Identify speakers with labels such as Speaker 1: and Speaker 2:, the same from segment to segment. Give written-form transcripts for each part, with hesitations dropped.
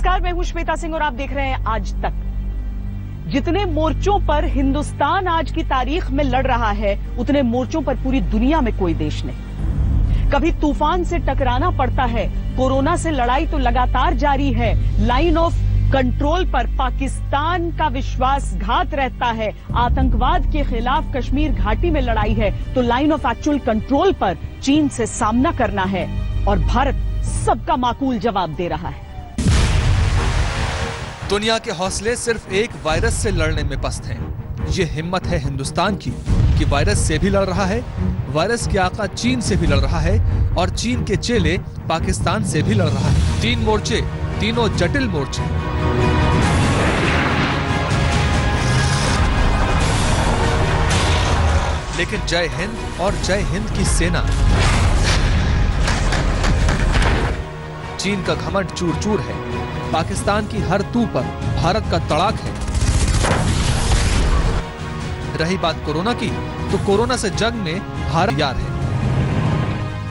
Speaker 1: नमस्कार, मैं हूं श्वेता सिंह और आप देख रहे हैं आज तक। जितने मोर्चों पर हिंदुस्तान आज की तारीख में लड़ रहा है, उतने मोर्चों पर पूरी दुनिया में कोई देश नहीं। कभी तूफान से टकराना पड़ता है, कोरोना से लड़ाई तो लगातार जारी है, लाइन ऑफ कंट्रोल पर पाकिस्तान का विश्वासघात रहता है, आतंकवाद के खिलाफ कश्मीर घाटी में लड़ाई है, तो लाइन ऑफ एक्चुअल कंट्रोल पर चीन से सामना करना है और भारत सबका माकूल जवाब दे रहा है।
Speaker 2: दुनिया के हौसले सिर्फ एक वायरस से लड़ने में पस्त हैं। ये हिम्मत है हिंदुस्तान की कि वायरस से भी लड़ रहा है, वायरस के आका चीन से भी लड़ रहा है और चीन के चेले पाकिस्तान से भी लड़ रहा है। 3 मोर्चे, तीनों जटिल मोर्चे। लेकिन जय हिंद और जय हिंद की सेना। चीन का घमंड चूर चूर है, पाकिस्तान की हर तू पर भारत का तड़ाक है। रही बात कोरोना की, तो कोरोना से जंग में भारत तैयार है।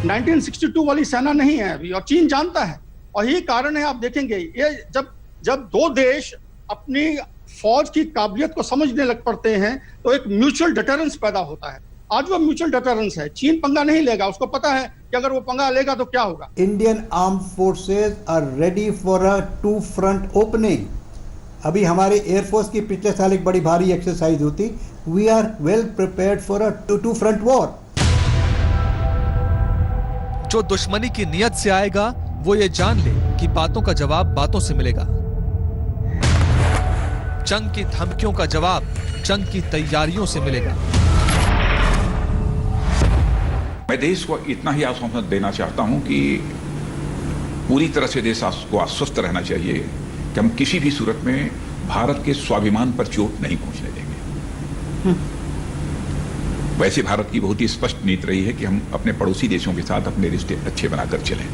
Speaker 3: 1962 वाली सेना नहीं है अभी, और चीन जानता है, और यही कारण है। आप देखेंगे ये जब 2 देश अपनी फौज की काबिलियत को समझने लग पड़ते हैं, तो एक म्यूचुअल डिटरेंस पैदा होता है। आज वो म्यूचुअल डिटरेंस है। चीन पंगा नहीं लेगा, उसको पता है कि अगर वो पंगा लेगा तो क्या होगा।
Speaker 4: Indian arm forces are ready for a 2 front opening. अभी हमारे एयरफोर्स की पिछले साल एक बड़ी भारी एक्सरसाइज होती। We are well prepared for a 2 front war.
Speaker 2: जो दुश्मनी की नियत से आएगा, वो ये जान ले कि बातों का जवाब बातों से मिलेगा। जंग की धमकियों का जवाब जंग की तैयारियों से मिलेगा।
Speaker 5: मैं देश को इतना ही आश्वासन देना चाहता हूं कि पूरी तरह से देश को आश्वस्त रहना चाहिए कि हम किसी भी सूरत में भारत के स्वाभिमान पर चोट नहीं पहुंचने देंगे। वैसे भारत की बहुत ही स्पष्ट नीति रही है कि हम अपने पड़ोसी देशों के साथ अपने रिश्ते अच्छे बनाकर चलें।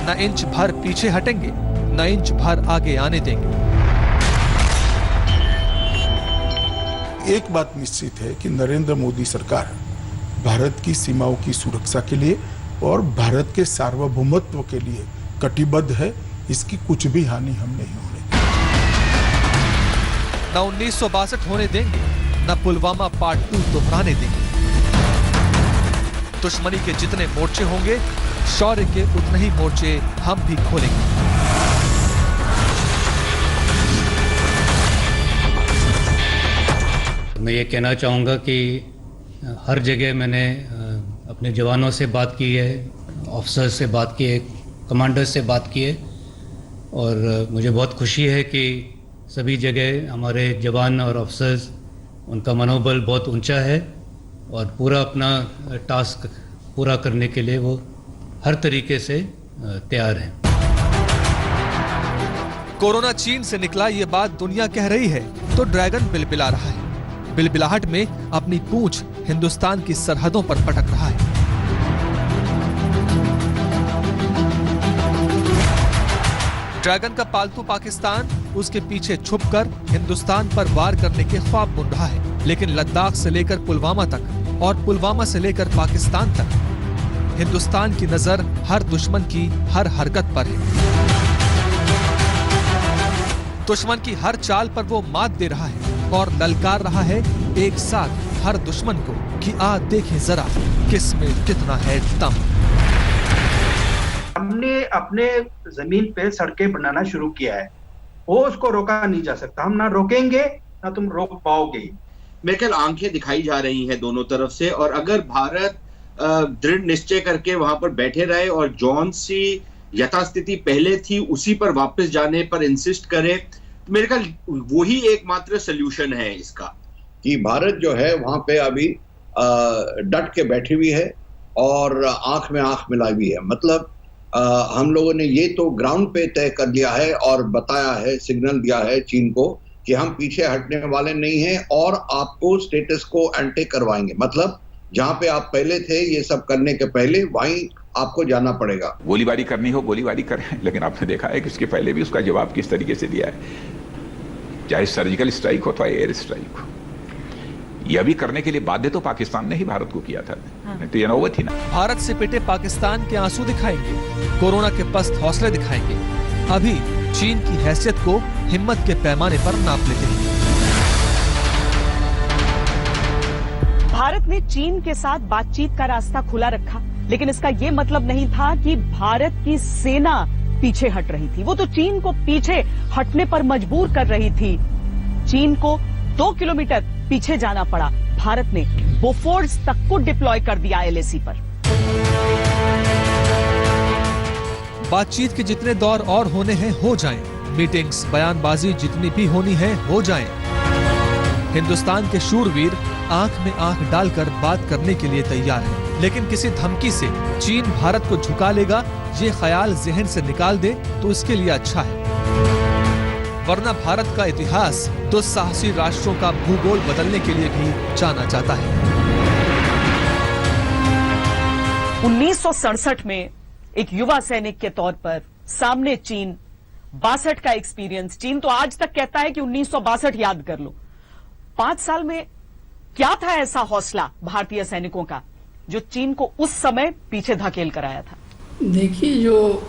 Speaker 2: न इंच भर पीछे हटेंगे, न इंच भर आगे आने देंगे।
Speaker 6: एक बात निश्चित है कि नरेंद्र मोदी सरकार भारत की सीमाओं की सुरक्षा के लिए और भारत के सार्वभौमत्व के लिए कटिबद्ध है। इसकी कुछ भी हानि हम नहीं होने देंगे।
Speaker 2: न 1962 होने देंगे, न पुलवामा पार्ट 2 दोहराने देंगे। दुश्मनी के जितने मोर्चे होंगे, शौर्य के उतने ही मोर्चे हम भी खोलेंगे।
Speaker 7: मैं ये कहना चाहूँगा कि हर जगह मैंने अपने जवानों से बात की है, ऑफिसर्स से बात की है, कमांडर्स से बात की है, और मुझे बहुत खुशी है कि सभी जगह हमारे जवान और ऑफिसर्स, उनका मनोबल बहुत ऊंचा है और पूरा अपना टास्क पूरा करने के लिए वो हर तरीके से तैयार हैं।
Speaker 2: कोरोना चीन से निकला, ये बात दुनिया कह रही है, तो ड्रैगन बिलबिला रहा है। बिलबिलाहट में अपनी पूंछ हिंदुस्तान की सरहदों पर पटक रहा है। ड्रैगन का पालतू पाकिस्तान उसके पीछे छुपकर हिंदुस्तान पर वार करने के ख्वाब बुन रहा है। लेकिन लद्दाख से लेकर पुलवामा तक और पुलवामा से लेकर पाकिस्तान तक हिंदुस्तान की नजर हर दुश्मन की हर हरकत पर है। दुश्मन की हर चाल पर वो मात दे रहा है और ललकार रहा है एक साथ हर दुश्मन को कि आ देखें जरा किसमें कितना है दम।
Speaker 8: हमने अपने जमीन पे सड़कें बनाना शुरू किया है, वो उसको रोका नहीं जा सकता। हम ना रोकेंगे ना तुम रोक पाओगे।
Speaker 9: मेरे ख्याल आंखें दिखाई जा रही हैं दोनों तरफ से, और अगर भारत दृढ़ निश्चय करके वहां पर बैठे रहे और जौन सी यथास्थिति पहले थी उसी पर वापस जाने पर इंसिस्ट करे, तो मेरे ख्याल वही एकमात्र सोल्यूशन है इसका।
Speaker 10: कि भारत जो है वहां पे अभी डट के बैठी हुई है और आंख में आंख मिलाई हुई है। मतलब हम लोगों ने ये तो ग्राउंड पे तय कर लिया है और बताया है, सिग्नल दिया है चीन को कि हम पीछे हटने वाले नहीं हैं और आपको स्टेटस को एंटे करवाएंगे। मतलब जहां पे आप पहले थे ये सब करने के पहले, वहीं आपको जाना पड़ेगा।
Speaker 5: गोलीबारी करनी हो गोलीबारी करें, लेकिन आपने देखा है कि इसके पहले भी उसका जवाब किस तरीके से दिया है, चाहे सर्जिकल स्ट्राइक हो चाहे एयर स्ट्राइक हो। यह भी करने के लिए बाध्य तो पाकिस्तान ने ही भारत को किया था, नहीं तो यह नौबत ही ना।
Speaker 2: भारत से पिटे पाकिस्तान के आंसू दिखाएंगे, कोरोना के पस्त हौसले दिखाएंगे। अभी चीन की हैसियत को हिम्मत के पैमाने पर नाप लेते हैं।
Speaker 1: भारत ने चीन के साथ बातचीत का रास्ता खुला रखा, लेकिन इसका यह मतलब नहीं था कि भारत की सेना पीछे हट रही थी। वो तो चीन को पीछे हटने पर मजबूर कर रही थी। चीन को 2 किलोमीटर पीछे जाना पड़ा। भारत ने बोफोर्स तक को डिप्लॉय कर दिया LAC पर।
Speaker 2: बातचीत के जितने दौर और होने हैं हो जाएं, मीटिंग्स, बयानबाजी जितनी भी होनी है हो जाएं। हिंदुस्तान के शूरवीर आंख में आंख डालकर बात करने के लिए तैयार हैं। लेकिन किसी धमकी से चीन भारत को झुका लेगा, ये ख्याल जहन से निकाल दे तो इसके लिए अच्छा है। वरना भारत का इतिहास दुस्साहसी राष्ट्रों का भूगोल बदलने के लिए भी जाना जाता है।
Speaker 1: 1967 में एक युवा सैनिक के तौर पर सामने चीन, 62 का एक्सपीरियंस। चीन तो आज तक कहता है कि 1962 याद कर लो। 5 साल में क्या था ऐसा हौसला भारतीय सैनिकों का जो चीन को उस समय पीछे धकेल कर आया था?
Speaker 11: देखिए, जो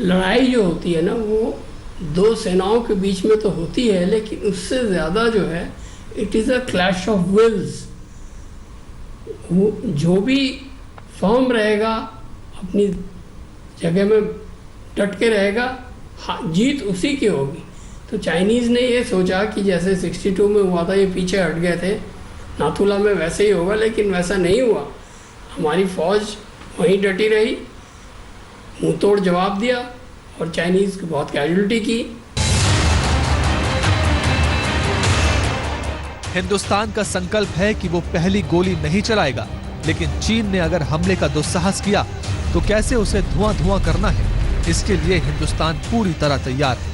Speaker 11: लड़ाई जो होती है ना, वो 2 सेनाओं के बीच में तो होती है, लेकिन उससे ज्यादा जो है it is a clash of wills. जो भी फर्म रहेगा, अपनी जगह में डट के रहेगा, जीत उसी की होगी। तो चाइनीज ने ये सोचा कि जैसे 62 में हुआ था, ये पीछे हट गए थे, नाथुला में वैसे ही होगा, लेकिन वैसा नहीं हुआ। हमारी फौज वहीं डटी रही, मुंह तोड़ जवाब दिया और चाइनीज की बहुत कैजुअल्टी की।
Speaker 2: हिंदुस्तान का संकल्प है कि वो पहली गोली नहीं चलाएगा, लेकिन चीन ने अगर हमले का दुस्साहस किया तो कैसे उसे धुआं धुआं करना है, इसके लिए हिंदुस्तान पूरी तरह तैयार है।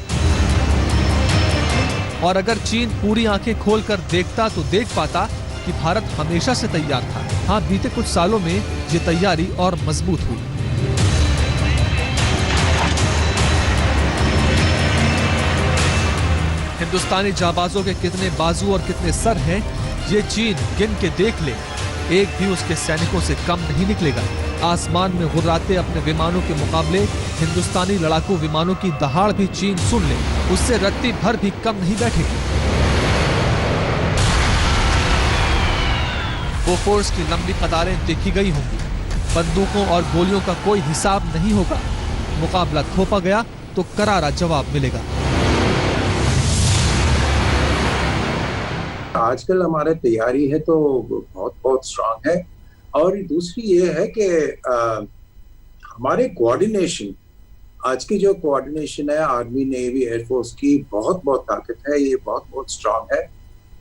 Speaker 2: और अगर चीन पूरी आंखें खोलकर देखता तो देख पाता कि भारत हमेशा से तैयार था। हाँ, बीते कुछ सालों में ये तैयारी और मजबूत हुई। हिंदुस्तानी जाबाजों के कितने बाजू और कितने सर हैं, ये चीन गिन के देख ले, एक भी उसके सैनिकों से कम नहीं निकलेगा। आसमान में गुर्राते अपने विमानों के मुकाबले हिंदुस्तानी लड़ाकू विमानों की दहाड़ भी चीन सुन ले, उससे रत्ती भर भी कम नहीं बैठेगी। बोफोर्स की लंबी कतारें देखी गई होंगी, बंदूकों और गोलियों का कोई हिसाब नहीं होगा। मुकाबला थोपा गया तो करारा जवाब मिलेगा।
Speaker 12: आजकल हमारे तैयारी है तो बहुत स्ट्रांग है। और दूसरी ये है कि हमारे कोऑर्डिनेशन, आज की जो कोऑर्डिनेशन है आर्मी, नेवी, एयरफोर्स की बहुत ताकत है। ये बहुत स्ट्रांग है।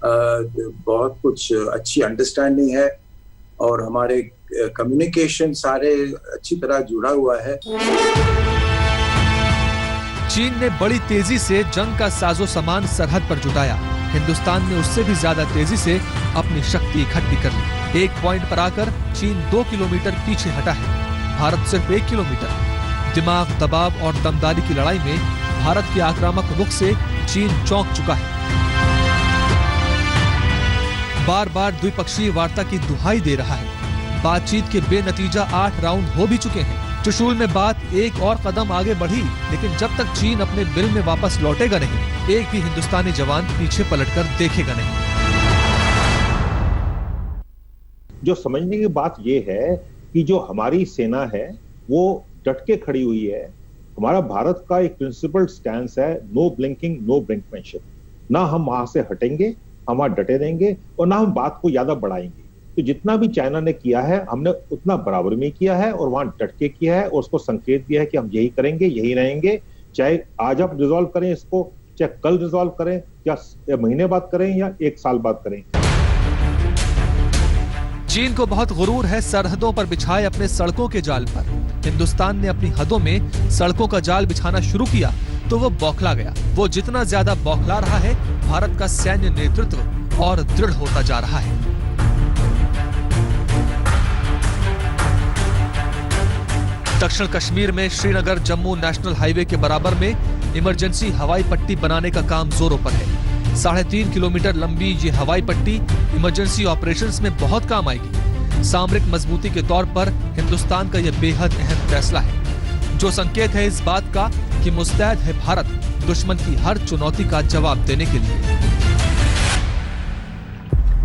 Speaker 12: बहुत कुछ अच्छी अंडरस्टैंडिंग है और हमारे कम्युनिकेशन सारे अच्छी तरह जुड़ा हुआ है।
Speaker 2: चीन ने बड़ी तेजी से जंग का साजो सामान सरहद पर जुटाया। हिंदुस्तान ने उससे भी ज्यादा तेजी से अपनी शक्ति इकट्ठी कर ली। एक पॉइंट पर आकर चीन 2 किलोमीटर पीछे हटा है, भारत सिर्फ 1 किलोमीटर। दिमाग, दबाव और दमदारी की लड़ाई में भारत के आक्रामक रुख से चीन चौंक चुका है। बार बार द्विपक्षीय वार्ता की दुहाई दे रहा है। बातचीत के बेनतीजा 8 राउंड हो भी चुके हैं। चुशूल में बात एक और कदम आगे बढ़ी, लेकिन जब तक चीन अपने बिल में वापस लौटेगा नहीं, एक भी हिंदुस्तानी जवान पीछे पलटकर देखेगा नहीं।
Speaker 13: जो समझने की बात यह है कि जो हमारी सेना है वो डट के खड़ी हुई है। हमारा भारत का एक प्रिंसिपल स्टैंस है, नो ब्लिंकिंग, नो ब्रिंकमैनशिप। ना हम वहां से हटेंगे, हम वहां डटे रहेंगे और ना हम बात को ज्यादा बढ़ाएंगे। तो जितना भी चाइना ने किया है हमने उतना बराबर में किया है और वहां डट के किया है और उसको संकेत दिया है कि हम यही करेंगे, यही रहेंगे। चाहे आज आप रिजॉल्व करें इसको, चाहे कल रिजॉल्व करें, या महीने बाद करें या 1 साल बाद करें।
Speaker 2: चीन को बहुत गुरूर है सरहदों पर बिछाए अपने सड़कों के जाल पर। हिंदुस्तान ने अपनी हदों में सड़कों का जाल बिछाना शुरू किया तो वो बौखला गया। वो जितना ज्यादा बौखला रहा है, भारत का सैन्य नेतृत्व और दृढ़ होता जा रहा है। दक्षिण कश्मीर में श्रीनगर जम्मू नेशनल हाईवे के बराबर में इमरजेंसी हवाई पट्टी बनाने का काम जोरों पर है। 3.5 किलोमीटर लंबी ये हवाई पट्टी इमरजेंसी ऑपरेशंस में बहुत काम आएगी। सामरिक मजबूती के तौर पर हिंदुस्तान का यह बेहद अहम फैसला है, जो संकेत है इस बात का कि मुस्तैद है भारत दुश्मन की हर चुनौती का जवाब देने के लिए।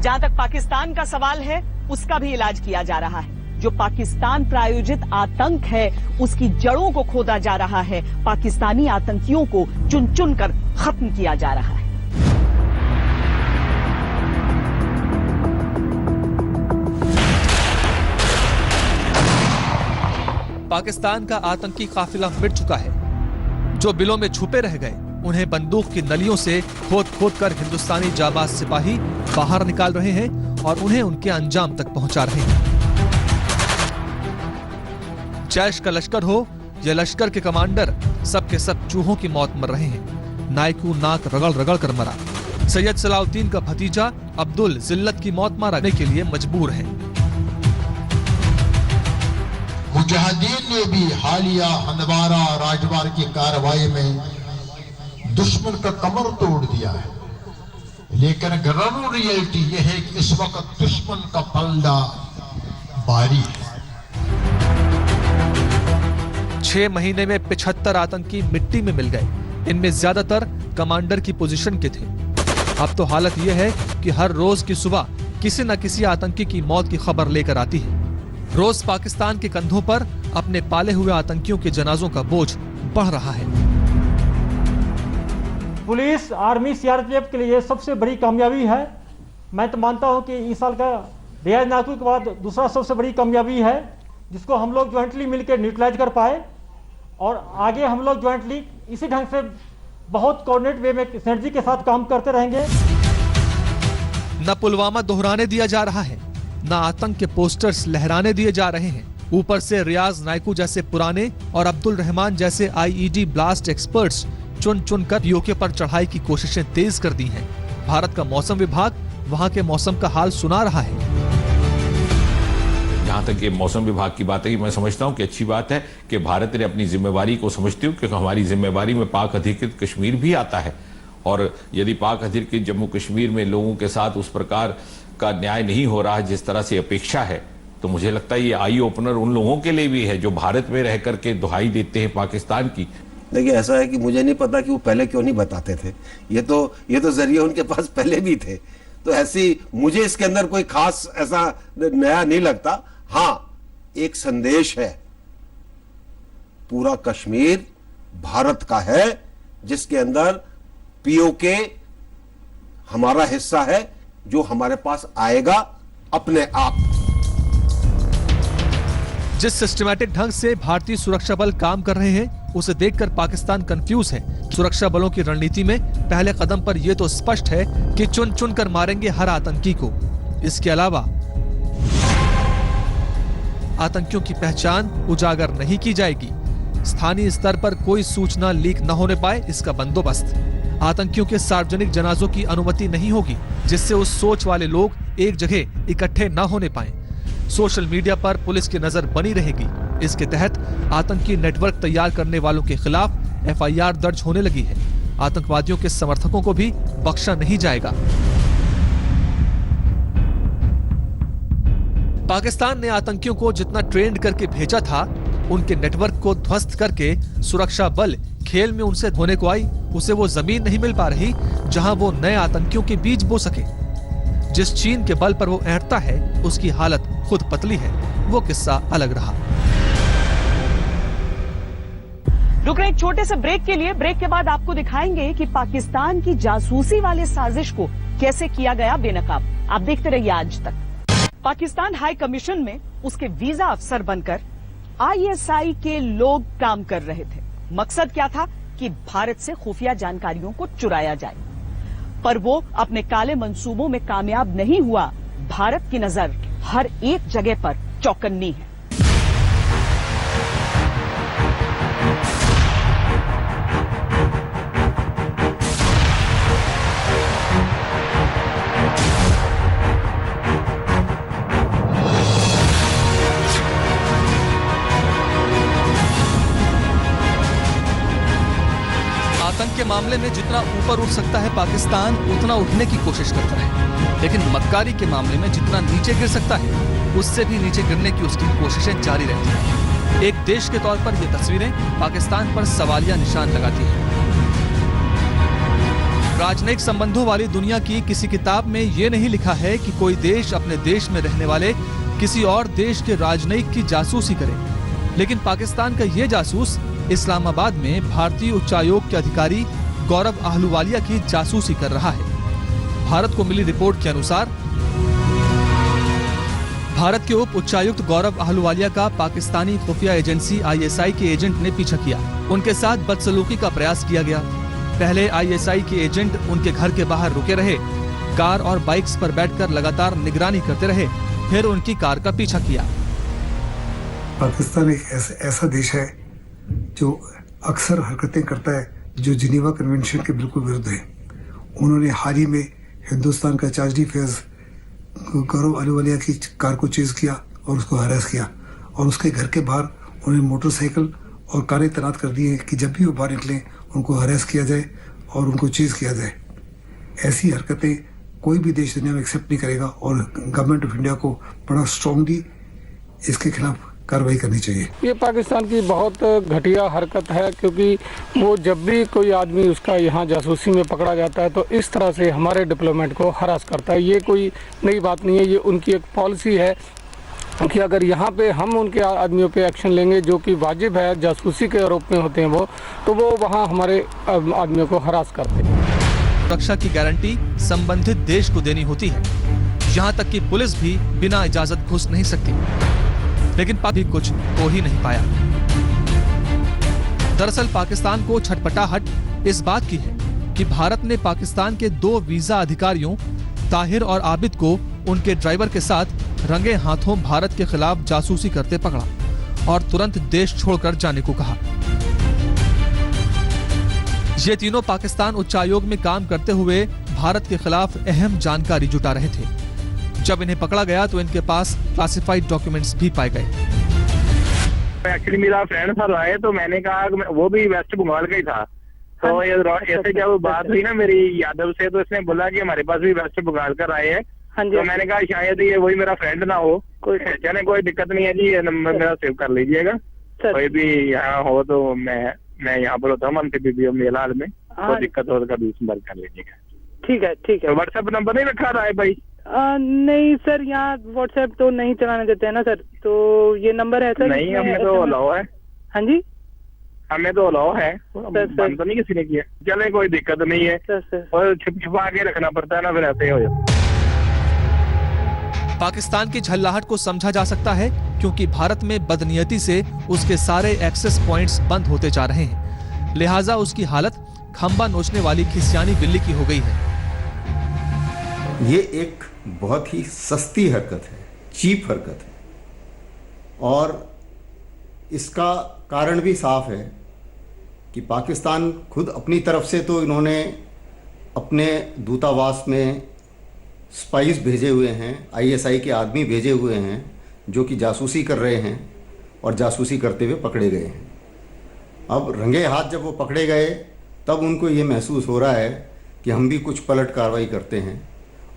Speaker 1: जहां तक पाकिस्तान का सवाल है, उसका भी इलाज किया जा रहा है। जो पाकिस्तान प्रायोजित आतंक है, उसकी जड़ों को खोदा जा रहा है। पाकिस्तानी आतंकियों को चुन चुन कर खत्म किया जा रहा है।
Speaker 2: पाकिस्तान का आतंकी काफिला मिट चुका है। जो बिलों में छुपे रह गए, उन्हें बंदूक की नलियों से खोद खोद कर हिंदुस्तानी जाबाज सिपाही बाहर निकाल रहे हैं और उन्हें उनके अंजाम तक पहुंचा रहे हैं। जैश का लश्कर हो या लश्कर के कमांडर, सब के सब चूहों की मौत मर रहे हैं। नायकू नाक रगड़ रगड़ कर मरा। सैयद सलाउद्दीन का भतीजा अब्दुल जिल्लत की मौत मारने के लिए मजबूर है।
Speaker 14: मुजाहिदीन ने भी हालिया हंदवारा राजवार की कार्रवाई में दुश्मन का कमर तोड़ दिया है, लेकिन ग्राउंड रियलिटी यह है कि इस वक्त दुश्मन का पलड़ा भारी है।
Speaker 2: 6 महीने में 75 आतंकी मिट्टी में मिल गए। इनमें ज्यादातर कमांडर की पोजीशन के थे। अब तो हालत यह है कि हर रोज की सुबह किसी न किसी आतंकी की मौत की खबर लेकर आती है। रोज पाकिस्तान के कंधों पर अपने पाले हुए आतंकियों के जनाजों का बोझ बढ़ रहा है।
Speaker 15: पुलिस, आर्मी, सीआरपीएफ के लिए सबसे बड़ी कामयाबी है। मैं तो मानता हूं कि इस साल का रियाज नाकू के बाद दूसरा सबसे बड़ी कामयाबी है, जिसको हम लोग ज्वाइंटली मिलकर न्यूट्रलाइज कर पाए और आगे हम लोग ज्वाइंटली इसी ढंग से बहुत कोऑर्डिनेट वे में सिनर्जी के साथ काम करते रहेंगे।
Speaker 2: न पुलवामा दोहराने दिया जा रहा है, न आतंक के पोस्टर्स लहराने दिए जा रहे हैं। ऊपर से रियाज नायकू जैसे पुराने और अब्दुल रहमान जैसे आईईडी ब्लास्ट एक्सपर्ट्स चुन चुन कर पीओके पर चढ़ाई की कोशिशें तेज कर दी हैं। भारत का मौसम विभाग वहां के मौसम का हाल सुना रहा है।
Speaker 16: जहाँ तक ये मौसम विभाग की बात है, मैं समझता हूँ कि अच्छी बात है कि भारत ने अपनी जिम्मेवारी को समझते हुए, क्योंकि हमारी जिम्मेवारी में पाक अधिकृत कश्मीर भी आता है, और यदि पाक अधिकृत जम्मू कश्मीर में लोगों के साथ उस प्रकार का न्याय नहीं हो रहा है जिस तरह से अपेक्षा है, तो मुझे लगता है ये आई ओपनर उन लोगों के लिए भी है जो भारत में रह करके दुहाई देते हैं पाकिस्तान की।
Speaker 17: देखिए, ऐसा है कि मुझे नहीं पता कि वो पहले क्यों नहीं बताते थे। ये तो जरिए उनके पास पहले भी थे, तो ऐसी मुझे इसके अंदर कोई खास ऐसा नया नहीं लगता। हाँ, एक संदेश है, पूरा कश्मीर भारत का है, जिसके अंदर पीओके हमारा हिस्सा है, जो हमारे पास आएगा अपने आप।
Speaker 2: जिस सिस्टमैटिक ढंग से भारतीय सुरक्षा बल काम कर रहे हैं, उसे देखकर पाकिस्तान कंफ्यूज है। सुरक्षा बलों की रणनीति में पहले कदम पर यह तो स्पष्ट है कि चुन चुन कर मारेंगे हर आतंकी को। इसके अलावा आतंकियों की पहचान उजागर नहीं की जाएगी। स्थानीय स्तर पर कोई सूचना लीक न होने पाए, इसका बंदोबस्त। आतंकियों के सार्वजनिक जनाजों की अनुमति नहीं होगी, जिससे उस सोच वाले लोग एक जगह इकट्ठे न होने पाए। सोशल मीडिया पर पुलिस की नजर बनी रहेगी। इसके तहत आतंकी नेटवर्क तैयार करने वालों के खिलाफ एफआईआर दर्ज होने लगी है। आतंकवादियों के समर्थकों को भी बख्शा नहीं जाएगा। पाकिस्तान ने आतंकियों को जितना ट्रेंड करके भेजा था, उनके नेटवर्क को ध्वस्त करके सुरक्षा बल खेल में उनसे धोने को आई, उसे वो जमीन नहीं मिल पा रही जहां वो नए आतंकियों के बीज बो सके। जिस चीन के बल पर वो ऐंठता है, उसकी हालत खुद पतली है। वो किस्सा अलग रहा।
Speaker 1: रुक रहे एक छोटे से ब्रेक के लिए। ब्रेक के बाद आपको दिखाएंगे कि पाकिस्तान की जासूसी वाले साजिश को कैसे किया गया बेनकाब। आप देखते रहिए आज तक। पाकिस्तान हाई कमीशन में उसके वीजा अफसर बनकर आईएसआई के लोग काम कर रहे थे। मकसद क्या था कि भारत से खुफिया जानकारियों को चुराया जाए, पर वो अपने काले मंसूबों में कामयाब नहीं हुआ। भारत की नजर हर एक जगह पर चौकन्नी है।
Speaker 2: आतंक के के मामले में जितना ऊपर उठ सकता है पाकिस्तान उतना उठने की कोशिश करता है, लेकिन मक्कारी के मामले में जितना नीचे गिर सकता है उससे भी नीचे गिरने की उसकी कोशिशें जारी रहती हैं। एक देश के तौर पर ये तस्वीरें पाकिस्तान पर सवालिया निशान लगाती हैं। राजनयिक संबंधों वाली दुनिया की किसी किताब में ये नहीं लिखा है कि कोई देश अपने देश में रहने वाले किसी और देश के राजनयिक की जासूसी करे, लेकिन पाकिस्तान का ये जासूस इस्लामाबाद में भारतीय उच्चायोग के अधिकारी गौरव आहलूवालिया की जासूसी कर रहा है। भारत को मिली रिपोर्ट के अनुसार भारत के उप उच्चायुक्त गौरव आहलूवालिया का पाकिस्तानी खुफिया एजेंसी ISI के एजेंट ने पीछा किया। उनके साथ बदसलूकी का प्रयास किया गया। पहले ISI के एजेंट उनके घर के बाहर रुके रहे, कार और बाइक्स पर बैठकर लगातार निगरानी करते रहे, फिर उनकी कार का पीछा किया।
Speaker 18: पाकिस्तान एक ऐसा देश है जो अक्सर हरकतें करता है जो जिनेवा कन्वेंशन के बिल्कुल विरुद्ध है। उन्होंने हाल ही में हिंदुस्तान का चार्ज फेज गौरव आहलूवालिया की कार को चेज किया और उसको हरास किया, और उसके घर के बाहर उन्हें मोटरसाइकिल और कारें तैनात कर दी हैं कि जब भी वो बाहर निकलें उनको हरास किया जाए और उनको चेज किया जाए। ऐसी हरकतें कोई भी देश दुनिया में एक्सेप्ट नहीं करेगा और गवर्नमेंट ऑफ इंडिया को बड़ा स्ट्रांगली इसके खिलाफ कार्रवाई करनी चाहिए।
Speaker 19: ये पाकिस्तान की बहुत घटिया हरकत है, क्योंकि वो जब भी कोई आदमी उसका यहाँ जासूसी में पकड़ा जाता है तो इस तरह से हमारे डिप्लोमेट को हरास करता है। ये कोई नई बात नहीं है, ये उनकी एक पॉलिसी है कि अगर यहाँ पे हम उनके आदमियों पे एक्शन लेंगे जो कि वाजिब है, जासूसी के आरोप में होते हैं वो, तो वो वहाँ हमारे आदमियों को हरास करते हैं।
Speaker 2: सुरक्षा की गारंटी संबंधित देश को देनी होती है, यहाँ तक कि पुलिस भी बिना इजाजत घुस नहीं सकती, लेकिन भी कुछ हो ही नहीं पाया। दरअसल पाकिस्तान को छटपटाहट इस बात की है कि भारत ने पाकिस्तान के 2 वीजा अधिकारियों ताहिर और आबिद को उनके ड्राइवर के साथ रंगे हाथों भारत के खिलाफ जासूसी करते पकड़ा और तुरंत देश छोड़कर जाने को कहा। ये तीनों पाकिस्तान उच्चायोग में काम करते हुए भारत के खिलाफ अहम जानकारी जुटा रहे थे। जब इन्हें पकड़ा गया तो इनके पास क्लासिफाइड डॉक्यूमेंट्स भी पाए गए।
Speaker 20: एक्चुअली मेरा फ्रेंड था राय, तो मैंने कहा वो भी वेस्ट बंगाल का ही था, तो ऐसे जब बात हुई ना मेरी यादव से, तो इसने बोला कि हमारे पास भी वेस्ट बंगाल का राय है। तो मैंने कहा शायद ये वही मेरा फ्रेंड ना हो। चले कोई दिक्कत नहीं है जी, ये नंबर मेरा सेव कर लीजिएगा। कोई भी यहाँ हो तो मैं यहाँ पर होता हूँ मंत्री मेलाल में, कोई दिक्कत हो तो कभी संपर्क कर लीजिएगा।
Speaker 21: ठीक है ठीक है।
Speaker 20: व्हाट्सएप नंबर नहीं रखा राय भाई?
Speaker 21: नहीं सर, यहाँ व्हाट्सएप तो नहीं चलाने देते हैं ना सर, तो ये नंबर है सर?
Speaker 20: नहीं, हमें तो अलाउ है।
Speaker 21: हाँ जी,
Speaker 20: हमें तो अलाउ है, बंद तो नहीं किसी ने किया। चले कोई दिक्कत नहीं है, और छिपा के रखना पड़ता है ना, फिर ऐसे हो जाता।
Speaker 2: पाकिस्तान की झल्लाहट को समझा जा सकता है क्योंकि भारत में बदनीयती से उसके सारे एक्सेस पॉइंट्स बंद होते जा रहे हैं, लिहाजा उसकी हालत खंबा नोचने वाली खिसियानी बिल्ली की हो गई है।
Speaker 22: ये एक बहुत ही सस्ती हरकत है, चीप हरकत है, और इसका कारण भी साफ है कि पाकिस्तान खुद अपनी तरफ से तो इन्होंने अपने दूतावास में स्पाइस भेजे हुए हैं, ISI के आदमी भेजे हुए हैं जो कि जासूसी कर रहे हैं और जासूसी करते हुए पकड़े गए हैं। अब रंगे हाथ जब वो पकड़े गए तब उनको ये महसूस हो रहा है कि हम भी कुछ पलट कार्रवाई करते हैं,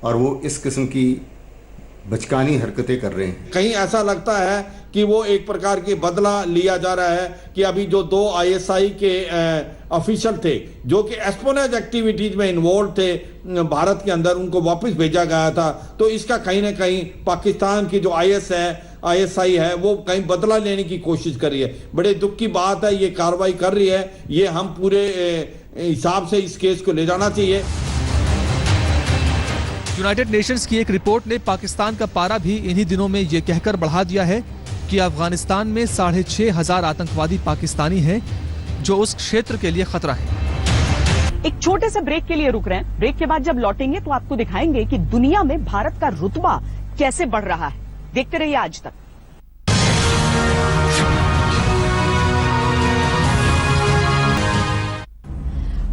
Speaker 22: और वो इस किस्म की बचकानी हरकतें कर रहे हैं।
Speaker 23: कहीं ऐसा लगता है कि वो एक प्रकार की बदला लिया जा रहा है कि अभी जो 2 ISI के ऑफिशियल थे जो कि एस्पोनेज एक्टिविटीज में इन्वॉल्व थे भारत के अंदर, उनको वापस भेजा गया था। तो इसका कहीं ना कहीं पाकिस्तान की जो ISI है वो कहीं बदला लेने की कोशिश कर रही है। बड़े दुख की बात है, ये कार्रवाई कर रही है, ये हम पूरे हिसाब से इस केस को ले जाना चाहिए।
Speaker 2: यूनाइटेड नेशंस की एक रिपोर्ट ने पाकिस्तान का पारा भी इन्हीं दिनों में ये कहकर बढ़ा दिया है कि अफगानिस्तान में 6,500 आतंकवादी पाकिस्तानी हैं जो उस क्षेत्र के लिए खतरा है।
Speaker 1: एक छोटे से ब्रेक के लिए रुक रहे हैं। ब्रेक के बाद जब लौटेंगे तो आपको दिखाएंगे कि दुनिया में भारत का रुतबा कैसे बढ़ रहा है। देखते रहिए आज तक।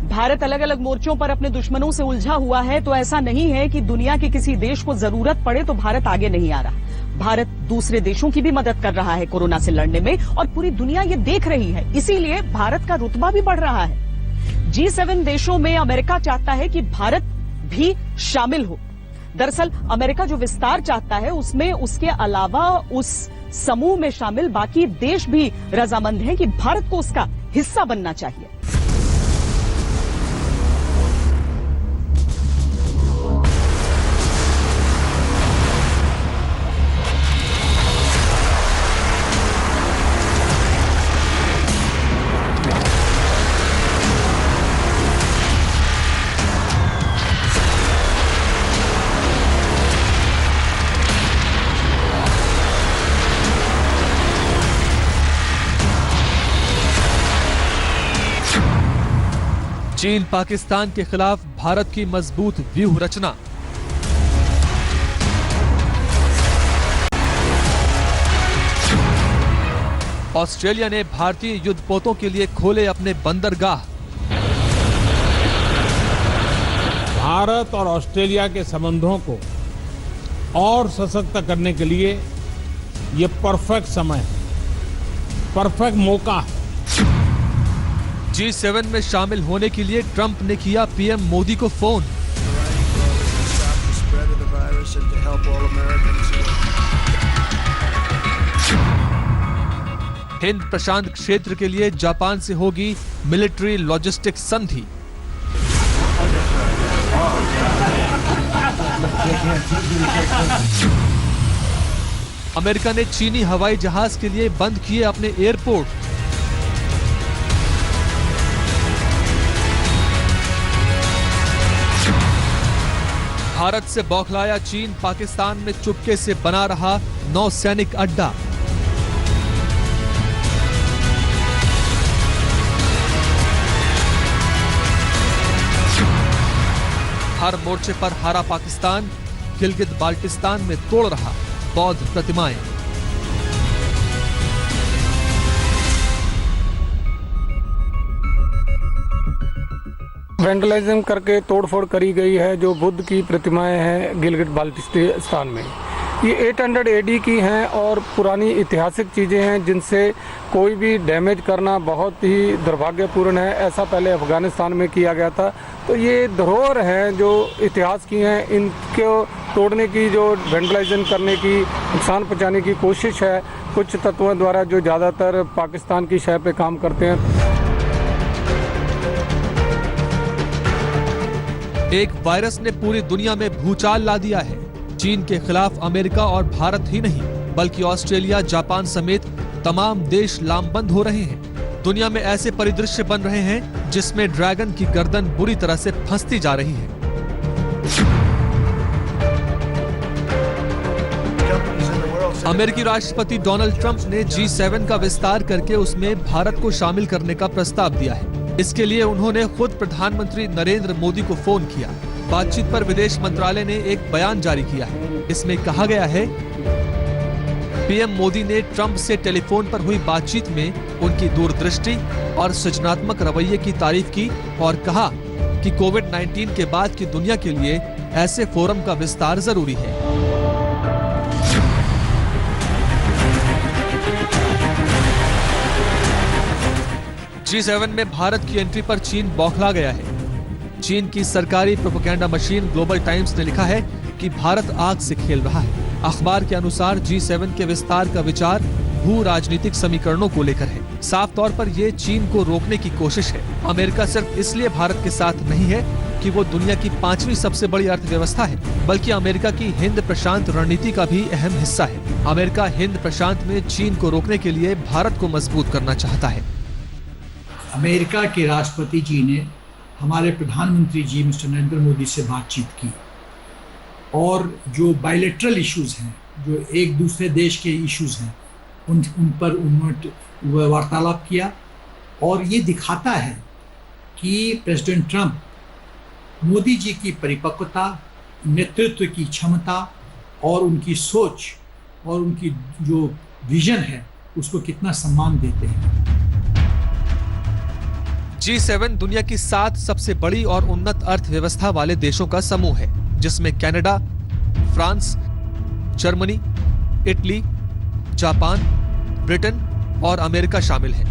Speaker 1: भारत अलग अलग मोर्चों पर अपने दुश्मनों से उलझा हुआ है, तो ऐसा नहीं है कि दुनिया के किसी देश को जरूरत पड़े तो भारत आगे नहीं आ रहा। भारत दूसरे देशों की भी मदद कर रहा है कोरोना से लड़ने में, और पूरी दुनिया ये देख रही है, इसीलिए भारत का रुतबा भी बढ़ रहा है। G7 देशों में अमेरिका चाहता है कि भारत भी शामिल हो। दरअसल अमेरिका जो विस्तार चाहता है उसमें उसके अलावा उस समूह में शामिल बाकी देश भी रजामंद हैं कि भारत को उसका हिस्सा बनना चाहिए।
Speaker 2: चीन पाकिस्तान के खिलाफ भारत की मजबूत व्यूह रचना। ऑस्ट्रेलिया ने भारतीय युद्धपोतों के लिए खोले अपने बंदरगाह।
Speaker 23: भारत और ऑस्ट्रेलिया के संबंधों को और सशक्त करने के लिए ये परफेक्ट समय है, परफेक्ट मौका है।
Speaker 2: G7 में शामिल होने के लिए ट्रंप ने किया पीएम मोदी को फोन। हिंद प्रशांत क्षेत्र के लिए जापान से होगी मिलिट्री लॉजिस्टिक्स संधि। अमेरिका ने चीनी हवाई जहाज के लिए बंद किए अपने एयरपोर्ट। भारत से बौखलाया चीन पाकिस्तान में चुपके से बना रहा नौसैनिक अड्डा। हर मोर्चे पर हारा पाकिस्तान, गिलगित बाल्टिस्तान में तोड़ रहा बौद्ध प्रतिमाएं।
Speaker 19: वेंडलिज्म करके तोड़फोड़ करी गई है जो बुद्ध की प्रतिमाएं हैं गिलगित बाल्टिस्तान में। ये 800 AD की हैं और पुरानी ऐतिहासिक चीज़ें हैं जिनसे कोई भी डैमेज करना बहुत ही दुर्भाग्यपूर्ण है। ऐसा पहले अफगानिस्तान में किया गया था। तो ये धरोहर हैं जो इतिहास की हैं, इनको तोड़ने की, जो वेंडलाइजेशन करने की, नुकसान पहुँचाने की कोशिश है कुछ तत्वों द्वारा जो ज़्यादातर पाकिस्तान की शय पे काम करते हैं।
Speaker 2: एक वायरस ने पूरी दुनिया में भूचाल ला दिया है। चीन के खिलाफ अमेरिका और भारत ही नहीं बल्कि ऑस्ट्रेलिया, जापान समेत तमाम देश लामबंद हो रहे हैं। दुनिया में ऐसे परिदृश्य बन रहे हैं जिसमें ड्रैगन की गर्दन बुरी तरह से फंसती जा रही है। अमेरिकी राष्ट्रपति डोनाल्ड ट्रंप ने G7 का विस्तार करके उसमें भारत को शामिल करने का प्रस्ताव दिया है। इसके लिए उन्होंने खुद प्रधानमंत्री नरेंद्र मोदी को फोन किया। बातचीत पर विदेश मंत्रालय ने एक बयान जारी किया है। इसमें कहा गया है, पीएम मोदी ने ट्रंप से टेलीफोन पर हुई बातचीत में उनकी दूरदृष्टि और सृजनात्मक रवैये की तारीफ की और कहा कि कोविड-19 के बाद की दुनिया के लिए ऐसे फोरम का विस्तार जरूरी है। G7 में भारत की एंट्री पर चीन बौखला गया है। चीन की सरकारी प्रोपेगेंडा मशीन ग्लोबल टाइम्स ने लिखा है कि भारत आग से खेल रहा है। अखबार के अनुसार G7 के विस्तार का विचार भू राजनीतिक समीकरणों को लेकर है। साफ तौर पर यह चीन को रोकने की कोशिश है। अमेरिका सिर्फ इसलिए भारत के साथ नहीं है कि वो दुनिया की 5वीं सबसे बड़ी अर्थव्यवस्था है, बल्कि अमेरिका की हिंद प्रशांत रणनीति का भी अहम हिस्सा है। अमेरिका हिंद प्रशांत में चीन को रोकने के लिए भारत को मजबूत करना चाहता है।
Speaker 3: अमेरिका के राष्ट्रपति जी ने हमारे प्रधानमंत्री जी मिस्टर नरेंद्र मोदी से बातचीत की और जो बायलैटरल इश्यूज हैं, जो एक दूसरे देश के इश्यूज हैं, उन पर उन्होंने वार्तालाप किया और ये दिखाता है कि प्रेसिडेंट ट्रंप मोदी जी की परिपक्वता, नेतृत्व की क्षमता और उनकी सोच और उनकी जो विजन है उसको कितना सम्मान देते हैं।
Speaker 2: G7 दुनिया की 7 सबसे बड़ी और उन्नत अर्थव्यवस्था वाले देशों का समूह है, जिसमें Canada, France, Germany, Italy, Japan, Britain और अमेरिका शामिल हैं।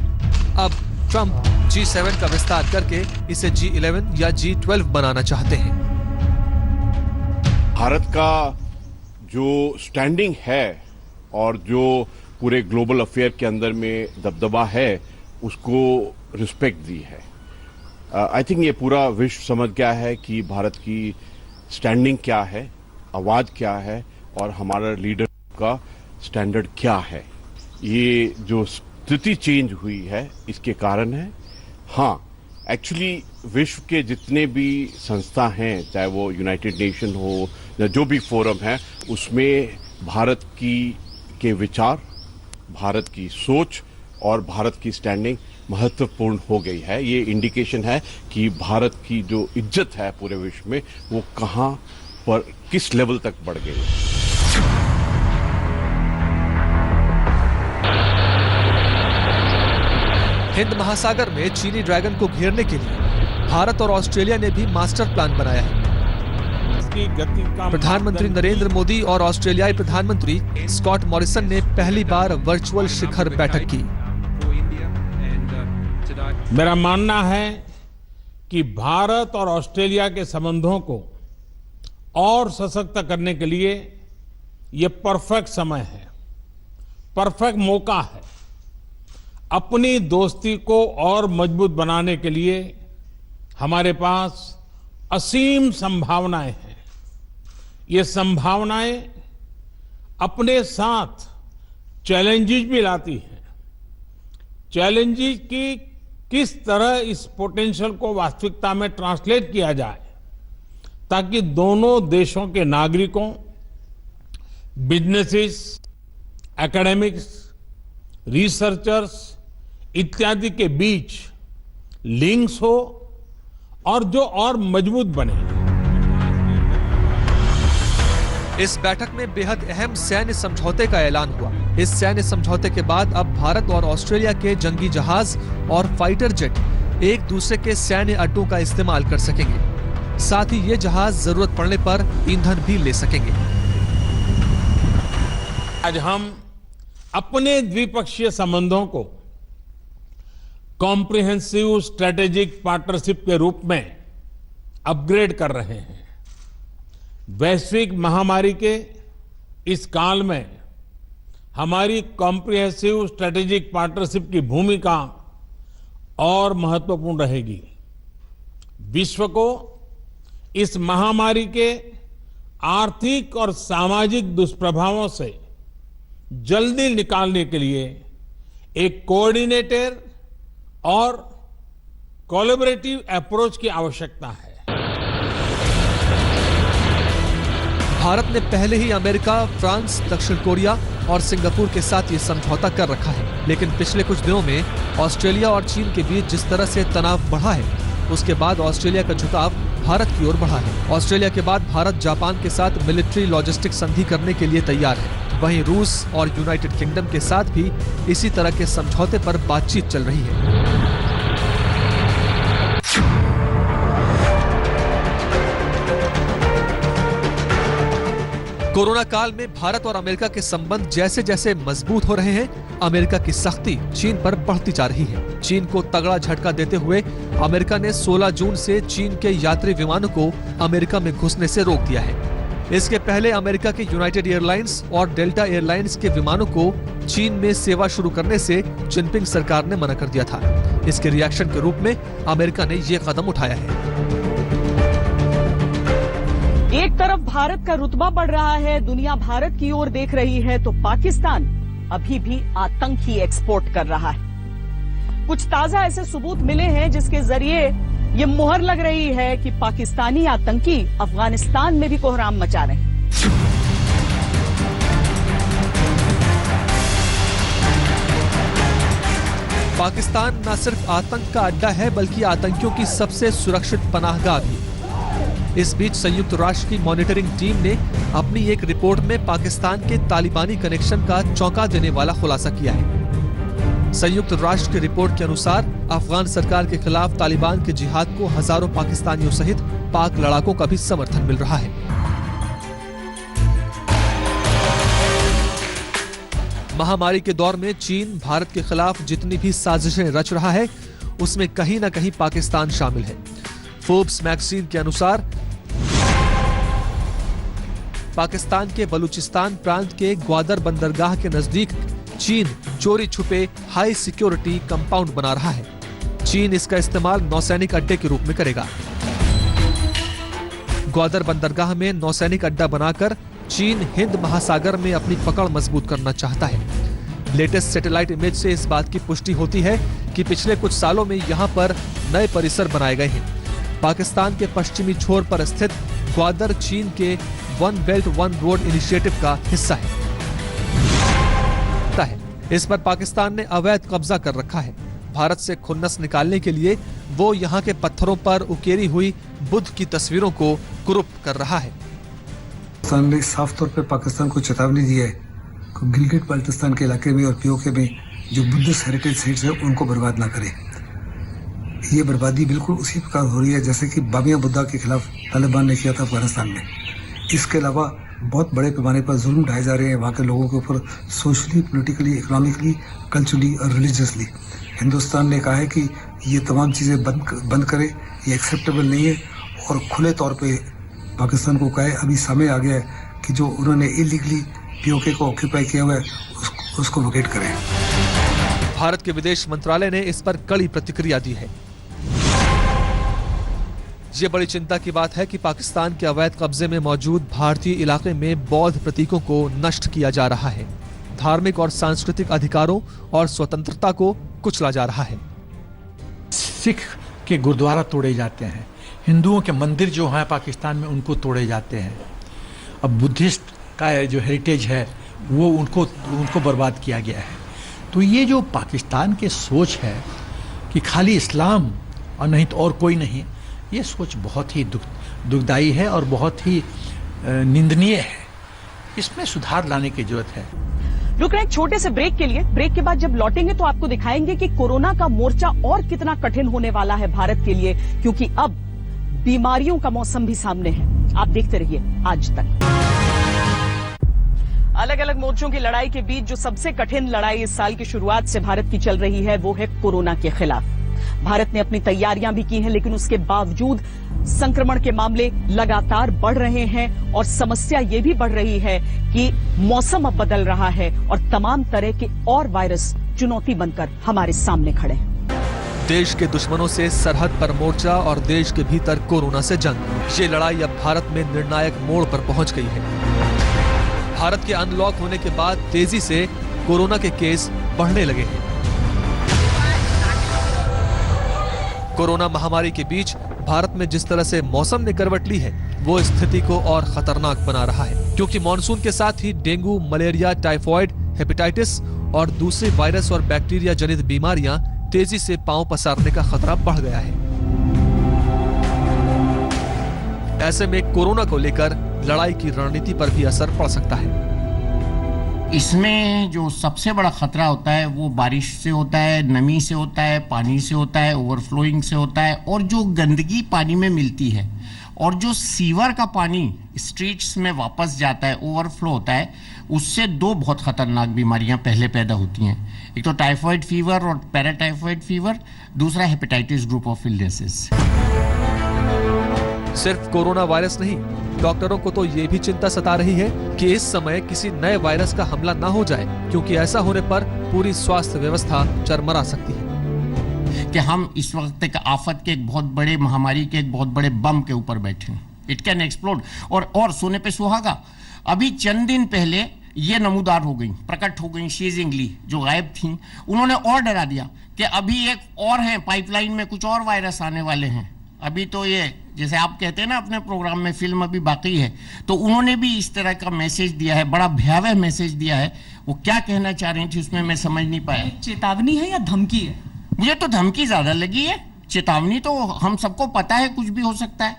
Speaker 2: अब ट्रंप G7 का विस्तार करके इसे G11 या G12 बनाना चाहते हैं।
Speaker 4: भारत का जो स्टैंडिंग है और जो पूरे ग्लोबल अफेयर के अंदर में दबदबा है, उसको रिस्पेक्ट दी है। आई थिंक ये पूरा विश्व समझ गया है कि भारत की स्टैंडिंग क्या है, आवाज क्या है और हमारा लीडर का स्टैंडर्ड क्या है। ये जो स्थिति चेंज हुई है इसके कारण है। हाँ, एक्चुअली विश्व के जितने भी संस्था हैं, चाहे वो यूनाइटेड नेशन हो या जो भी फोरम है, उसमें भारत के विचार, भारत की सोच और भारत की स्टैंडिंग महत्वपूर्ण हो गई है। ये इंडिकेशन है कि भारत की जो इज्जत है पूरे विश्व में, वो कहाँ पर किस लेवल तक बढ़ गई है।
Speaker 2: हिंद महासागर में चीनी ड्रैगन को घेरने के लिए भारत और ऑस्ट्रेलिया ने भी मास्टर प्लान बनाया है। प्रधानमंत्री नरेंद्र मोदी और ऑस्ट्रेलियाई प्रधानमंत्री स्कॉट मॉरिसन ने पहली बार वर्चुअल शिखर बैठक की।
Speaker 6: मेरा मानना है कि भारत और ऑस्ट्रेलिया के संबंधों को और सशक्त करने के लिए ये परफेक्ट समय है, परफेक्ट मौका है। अपनी दोस्ती को और मजबूत बनाने के लिए हमारे पास असीम संभावनाएं हैं। ये संभावनाएं अपने साथ चैलेंजेस भी लाती हैं। चैलेंजेस की किस तरह इस पोटेंशियल को वास्तविकता में ट्रांसलेट किया जाए, ताकि दोनों देशों के नागरिकों, बिजनेसेस, एकेडमिक्स, रिसर्चर्स इत्यादि के बीच लिंक्स हो और जो और मजबूत बने।
Speaker 2: इस बैठक में बेहद अहम सैन्य समझौते का ऐलान हुआ। इस सैन्य समझौते के बाद अब भारत और ऑस्ट्रेलिया के जंगी जहाज और फाइटर जेट एक दूसरे के सैन्य अड्डों का इस्तेमाल कर सकेंगे। साथ ही ये जहाज जरूरत पड़ने पर ईंधन भी ले सकेंगे।
Speaker 6: आज हम अपने द्विपक्षीय संबंधों को कॉम्प्रिहेंसिव स्ट्रेटेजिक पार्टनरशिप के रूप में अपग्रेड कर रहे हैं। वैश्विक महामारी के इस काल में हमारी कॉम्प्रिहेंसिव स्ट्रेटेजिक पार्टनरशिप की भूमिका और महत्वपूर्ण रहेगी। विश्व को इस महामारी के आर्थिक और सामाजिक दुष्प्रभावों से जल्दी निकालने के लिए एक कोऑर्डिनेटेड और कोलैबोरेटिव अप्रोच की आवश्यकता है।
Speaker 2: भारत ने पहले ही अमेरिका, फ्रांस, दक्षिण कोरिया और सिंगापुर के साथ ये समझौता कर रखा है, लेकिन पिछले कुछ दिनों में ऑस्ट्रेलिया और चीन के बीच जिस तरह से तनाव बढ़ा है, उसके बाद ऑस्ट्रेलिया का झुकाव भारत की ओर बढ़ा है। ऑस्ट्रेलिया के बाद भारत जापान के साथ मिलिट्री लॉजिस्टिक संधि करने के लिए तैयार है। वहीं रूस और यूनाइटेड किंगडम के साथ भी इसी तरह के समझौते पर बातचीत चल रही है। कोरोना काल में भारत और अमेरिका के संबंध जैसे जैसे मजबूत हो रहे हैं, अमेरिका की सख्ती चीन पर बढ़ती जा रही है। चीन को तगड़ा झटका देते हुए अमेरिका ने 16 जून से चीन के यात्री विमानों को अमेरिका में घुसने से रोक दिया है। इसके पहले अमेरिका के यूनाइटेड एयरलाइंस और डेल्टा एयरलाइंस के विमानों को चीन में सेवा शुरू करने से जिनपिंग सरकार ने मना कर दिया था। इसके रिएक्शन के रूप में अमेरिका ने ये कदम उठाया है।
Speaker 1: एक तरफ भारत का रुतबा बढ़ रहा है, दुनिया भारत की ओर देख रही है, तो पाकिस्तान अभी भी आतंक ही एक्सपोर्ट कर रहा है। कुछ ताजा ऐसे सबूत मिले हैं जिसके जरिए ये मुहर लग रही है कि पाकिस्तानी आतंकी अफगानिस्तान में भी कोहराम मचा रहे हैं।
Speaker 2: पाकिस्तान न सिर्फ आतंक का अड्डा है, बल्कि आतंकियों की सबसे सुरक्षित पनाहगाह भी। इस बीच संयुक्त राष्ट्र की मॉनिटरिंग टीम ने अपनी एक रिपोर्ट में पाकिस्तान के तालिबानी कनेक्शन का चौंका देने वाला खुलासा किया है। संयुक्त राष्ट्र की रिपोर्ट के अनुसार अफगान सरकार के खिलाफ तालिबान के जिहाद को हजारों पाकिस्तानियों सहित पाक लड़ाकों का भी समर्थन मिल रहा है। महामारी के दौर में चीन भारत के खिलाफ जितनी भी साजिशें रच रहा है, उसमें कहीं ना कहीं पाकिस्तान शामिल है। फोर्ब्स मैगजीन के अनुसार पाकिस्तान के बलूचिस्तान प्रांत के ग्वादर बंदरगाह के नजदीक चीन चोरी छुपे हाई सिक्योरिटी कंपाउंड बना रहा है। चीन इसका इस्तेमाल नौसैनिक अड्डे के रूप में करेगा। ग्वादर बंदरगाह में नौसैनिक अड्डा बनाकर चीन हिंद महासागर में अपनी पकड़ मजबूत करना चाहता है। लेटेस्ट सैटेलाइट इमेज से इस बात की पुष्टि होती है कि पिछले कुछ सालों में यहां पर नए परिसर बनाए गए हैं। पाकिस्तान के पश्चिमी छोर पर स्थित ग्वादर चीन के one belt one road initiative का हिस्सा है। इस पर पाकिस्तान ने अवैध कब्जा कर रखा है। भारत से खुन्नस निकालने के लिए वो यहाँ के पत्थरों पर उकेरी हुई बुद्ध की तस्वीरों को कुरूप कर रहा है।
Speaker 18: पाकिस्तान ने साफ तौर पर पाकिस्तान को चेतावनी दी है कि गिलगिट बाल्टिस्तान के इलाके में और पीओके में जो बुद्धिस्ट हेरिटेज साइट्स है उनको बर्बाद ना करे। ये बर्बादी बिल्कुल उसी प्रकार हो रही है जैसे कि बामिया बुद्धा के खिलाफ तालिबान ने किया था अफगानिस्तान में। इसके अलावा बहुत बड़े पैमाने पर जुल्म ढाए जा रहे हैं वहाँ के लोगों के ऊपर, सोशली, पॉलिटिकली, इकोनॉमिकली, कल्चरली और रिलीजियसली। हिंदुस्तान ने कहा है कि ये तमाम चीज़ें बंद करे, ये एक्सेप्टेबल नहीं है और खुले तौर पे पाकिस्तान को कहे। अभी समय आ गया है कि जो उन्होंने इलीगली पीओके को ऑक्यूपाई किया हुआ है उसको वकेट करें।
Speaker 2: भारत के विदेश मंत्रालय ने इस पर कड़ी प्रतिक्रिया दी है। ये बड़ी चिंता की बात है कि पाकिस्तान के अवैध कब्जे में मौजूद भारतीय इलाके में बौद्ध प्रतीकों को नष्ट किया जा रहा है। धार्मिक और सांस्कृतिक अधिकारों और स्वतंत्रता को कुचला जा रहा है।
Speaker 7: सिख के गुरुद्वारा तोड़े जाते हैं, हिंदुओं के मंदिर जो हैं पाकिस्तान में उनको तोड़े जाते हैं। अब बुद्धिस्ट का जो हेरिटेज है वो उनको बर्बाद किया गया है। तो ये जो पाकिस्तान के सोच है कि खाली इस्लाम और नहीं तो और कोई नहीं, ये सोच बहुत ही दुखदायी है और बहुत ही निंदनीय है। इसमें सुधार लाने की जरूरत है।
Speaker 1: रुक रहे हैं छोटे से ब्रेक के लिए। ब्रेक के बाद जब लौटेंगे तो आपको दिखाएंगे कि कोरोना का मोर्चा और कितना कठिन होने वाला है भारत के लिए, क्योंकि अब बीमारियों का मौसम भी सामने है। आप देखते रहिए आज तक। अलग अलग मोर्चों की लड़ाई के बीच जो सबसे कठिन लड़ाई इस साल की शुरुआत से भारत की चल रही है वो है कोरोना के खिलाफ। भारत ने अपनी तैयारियां भी की हैं, लेकिन उसके बावजूद संक्रमण के मामले लगातार बढ़ रहे हैं और समस्या ये भी बढ़ रही है कि मौसम अब बदल रहा है और तमाम तरह के और वायरस चुनौती बनकर हमारे सामने खड़े हैं।
Speaker 2: देश के दुश्मनों से सरहद पर मोर्चा और देश के भीतर कोरोना से जंग। ये लड़ाई अब भारत में निर्णायक मोड़ पर पहुंच गई है। भारत के अनलॉक होने के बाद तेजी से कोरोना के केस बढ़ने लगे हैं। कोरोना महामारी के बीच भारत में जिस तरह से मौसम ने करवट ली है वो स्थिति को और खतरनाक बना रहा है, क्योंकि मानसून के साथ ही डेंगू, मलेरिया, टाइफॉइड, हेपेटाइटिस और दूसरे वायरस और बैक्टीरिया जनित बीमारियां तेजी से पांव पसारने का खतरा बढ़ गया है। ऐसे में कोरोना को लेकर लड़ाई की रणनीति पर भी असर पड़ सकता है।
Speaker 8: इसमें जो सबसे बड़ा खतरा होता है वो बारिश से होता है, नमी से होता है, पानी से होता है, ओवरफ्लोइंग से होता है और जो गंदगी पानी में मिलती है और जो सीवर का पानी स्ट्रीट्स में वापस जाता है, ओवरफ्लो होता है, उससे दो बहुत खतरनाक बीमारियां पहले पैदा होती हैं। एक तो टाइफॉइड फीवर और पैराटाइफॉइड फीवर, दूसरा हेपेटाइटिस ग्रुप ऑफ इलनेसेस।
Speaker 2: सिर्फ कोरोना वायरस नहीं, डॉक्टरों को तो ये भी चिंता सता रही है कि इस समय किसी नए वायरस का हमला ना हो जाए, क्योंकि ऐसा होने पर पूरी स्वास्थ्य व्यवस्था चरमरा सकती है।
Speaker 8: कि हम इस वक्त एक आफत के एक बहुत बड़े महामारी के एक बहुत बड़े बम के ऊपर बैठे हैं। It can explode. और सोने पे सुहागा, अभी चंद दिन पहले ये नमूदार हो गई, प्रकट हो गई शी जिंगली जो गायब थी, उन्होंने और डरा दिया कि अभी एक और है पाइपलाइन में, कुछ और वायरस आने वाले हैं। अभी तो ये जैसे आप कहते हैं ना अपने प्रोग्राम में फिल्म अभी बाकी है, तो उन्होंने भी इस तरह का मैसेज दिया है, बड़ा भयावह मैसेज दिया है। वो क्या कहना चाह रही थी उसमें मैं समझ नहीं पाया।
Speaker 1: चेतावनी है या धमकी है?
Speaker 8: मुझे तो धमकी ज्यादा लगी है, चेतावनी तो हम सबको पता है कुछ भी हो सकता है।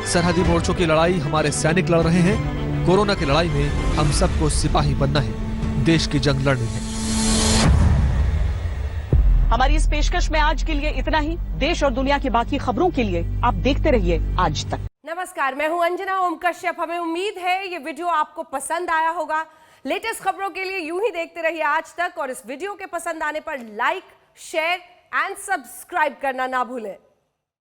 Speaker 2: सरहदी मोर्चों की लड़ाई हमारे सैनिक लड़ रहे हैं, कोरोना की लड़ाई में हम सबको सिपाही बनना है, देश की जंग लड़नी है।
Speaker 1: हमारी इस पेशकश में आज के लिए इतना ही। देश और दुनिया की बाकी खबरों के लिए आप देखते रहिए आज तक।
Speaker 9: नमस्कार, मैं हूं अंजना ओम कश्यप। हमें उम्मीद है ये वीडियो आपको पसंद आया होगा। लेटेस्ट खबरों के लिए यूं ही देखते रहिए आज तक और इस वीडियो के पसंद आने पर लाइक, शेयर एंड सब्सक्राइब करना ना भूलें।